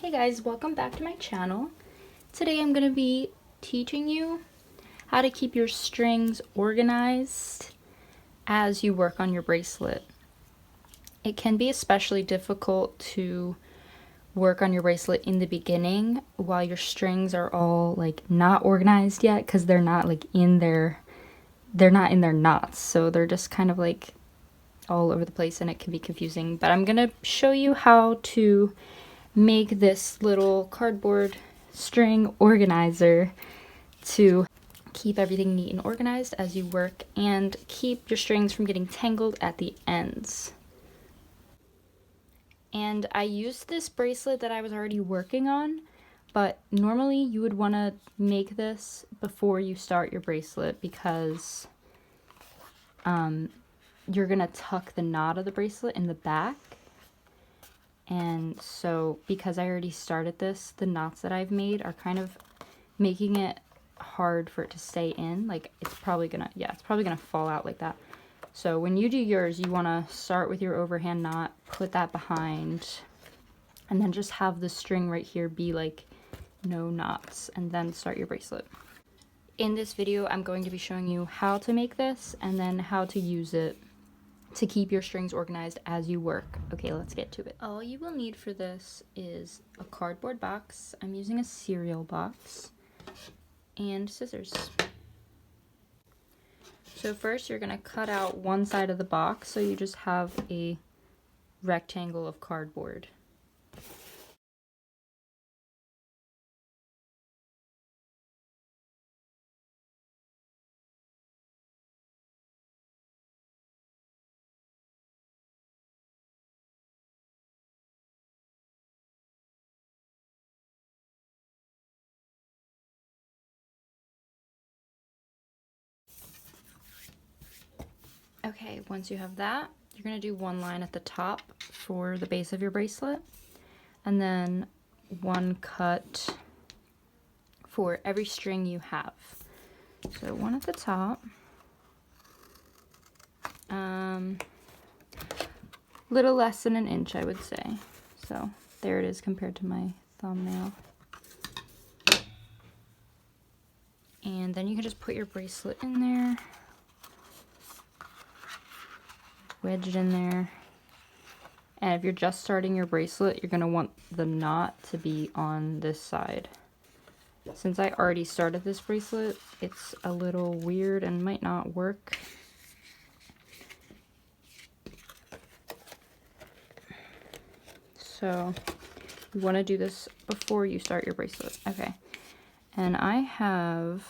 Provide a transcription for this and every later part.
Hey guys, welcome back to my channel. Today I'm going to be teaching you how to keep your strings organized as you work on your bracelet. It can be especially difficult to work on your bracelet in the beginning while your strings are all like not organized yet, because they're not like they're not in their knots, so they're just kind of like all over the place and it can be confusing. But I'm going to show you how to make this little cardboard string organizer to keep everything neat and organized as you work and keep your strings from getting tangled at the ends. And I used this bracelet that I was already working on, but normally you would want to make this before you start your bracelet because you're going to tuck the knot of the bracelet in the back. And so because I already started this, the knots that I've made are kind of making it hard for it to stay in. Like it's probably gonna fall out like that. So when you do yours, you want to start with your overhand knot, put that behind, and then just have the string right here be like no knots, and then start your bracelet. In this video, I'm going to be showing you how to make this and then how to use it to keep your strings organized as you work. Okay, let's get to it. All you will need for this is a cardboard box. I'm using a cereal box and scissors. So first you're going to cut out one side of the box so you just have a rectangle of cardboard. Okay, once you have that, you're going to do one line at the top for the base of your bracelet, and then one cut for every string you have. So one at the top, little less than an inch, I would say. So there it is compared to my thumbnail. And then you can just put your bracelet in there, wedge it in there. And if you're just starting your bracelet, you're going to want the knot to be on this side. Since I already started this bracelet, it's a little weird and might not work. So you want to do this before you start your bracelet. Okay. And I have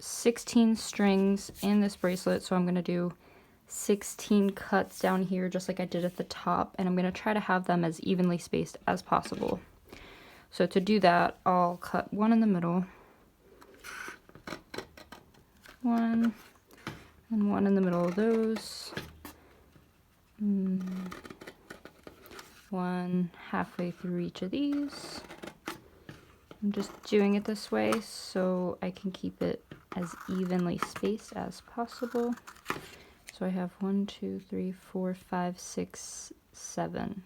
16 strings in this bracelet, so I'm going to do 16 cuts down here just like I did at the top, and I'm going to try to have them as evenly spaced as possible. So to do that, I'll cut one in the middle, one, and one in the middle of those, one halfway through each of these. I'm just doing it this way so I can keep it as evenly spaced as possible. So I have 1, 2, 3, 4, 5, 6, 7.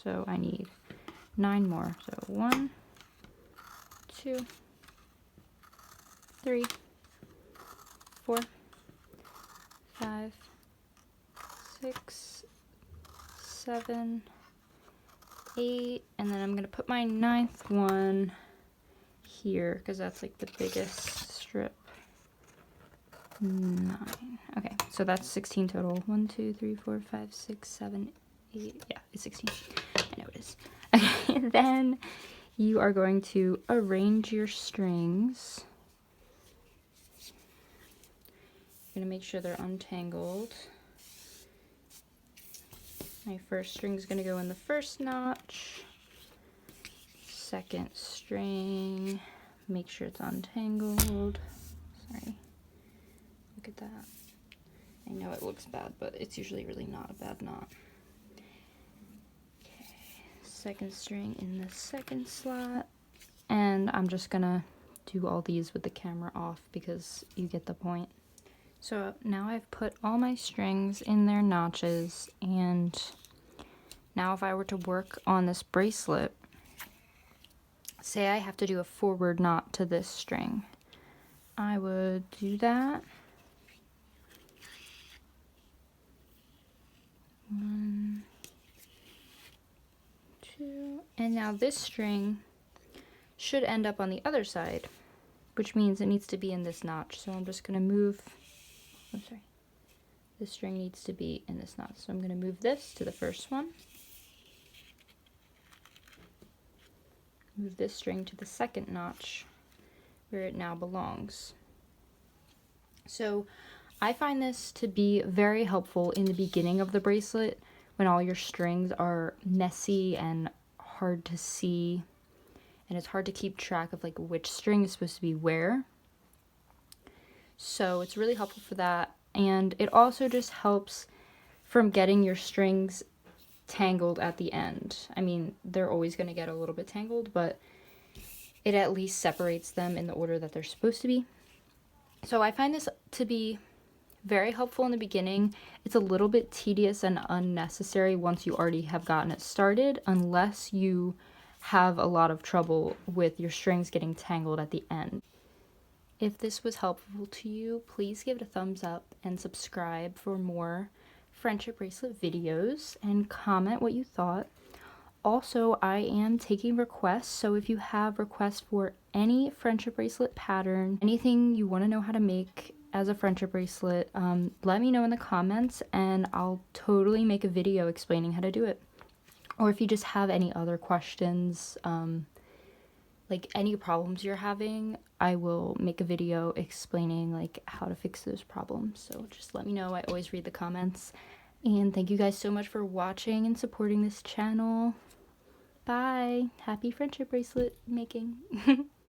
So I need 9 more. So 1, 2, 3, 4, 5, 6, 7, 8, and then I'm going to put my 9th one here because that's like the biggest strip. 9. Okay, so that's 16 total. 1, 2, 3, 4, 5, 6, 7, 8. Yeah, it's 16. I know it is. Okay, then you are going to arrange your strings. You're going to make sure they're untangled. My first string is going to go in the first notch. Second string, make sure it's untangled. Sorry. Look at that. I know it looks bad, but it's usually really not a bad knot. Okay. Second string in the second slot. And I'm just going to do all these with the camera off because you get the point. So now I've put all my strings in their notches, and now if I were to work on this bracelet, say I have to do a forward knot to this string. I would do that. 1, 2, and now this string should end up on the other side, which means it needs to be in this notch. So I'm just going to move, I'm sorry, this string needs to be in this notch. So I'm going to move this to the first one, move this string to the second notch where it now belongs. So I find this to be very helpful in the beginning of the bracelet when all your strings are messy and hard to see, and it's hard to keep track of like which string is supposed to be where. So it's really helpful for that, and it also just helps from getting your strings tangled at the end. I mean, they're always going to get a little bit tangled, but it at least separates them in the order that they're supposed to be. So I find this to be very helpful in the beginning. It's a little bit tedious and unnecessary once you already have gotten it started, unless you have a lot of trouble with your strings getting tangled at the end. If this was helpful to you, please give it a thumbs up and subscribe for more friendship bracelet videos, and comment what you thought. Also, I am taking requests, so if you have requests for any friendship bracelet pattern, anything you want to know how to make as a friendship bracelet, let me know in the comments and I'll totally make a video explaining how to do it. Or if you just have any other questions, like any problems you're having, I will make a video explaining like how to fix those problems. So just let me know. I always read the comments. And thank you guys so much for watching and supporting this channel. Bye. Happy friendship bracelet making.